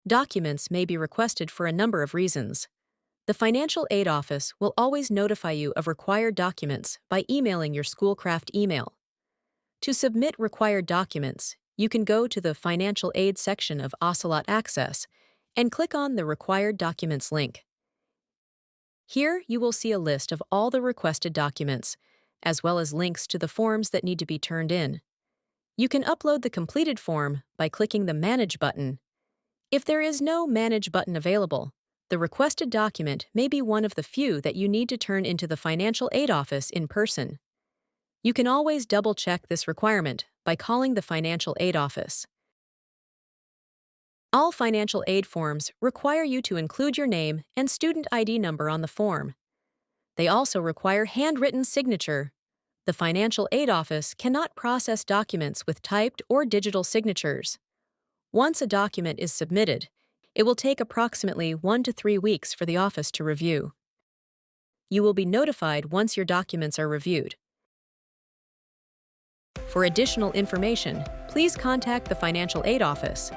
Documents may be requested for a number of reasons. The Financial Aid Office will always notify you of required documents by emailing your Schoolcraft email. To submit required documents, you can go to the Financial Aid section of Ocelot Access and click on the Required Documents link. Here you will see a list of all the requested documents, as well as links to the forms that need to be turned in. You can upload the completed form by clicking the Manage button. If there is no Manage button available, the requested document may be one of the few that you need to turn into the Financial Aid Office in person. You can always double-check this requirement by calling the Financial Aid Office. All financial aid forms require you to include your name and student ID number on the form. They also require handwritten signature. The Financial Aid Office cannot process documents with typed or digital signatures. Once a document is submitted, it will take approximately 1 to 3 weeks for the office to review. You will be notified once your documents are reviewed. For additional information, please contact the Financial Aid Office.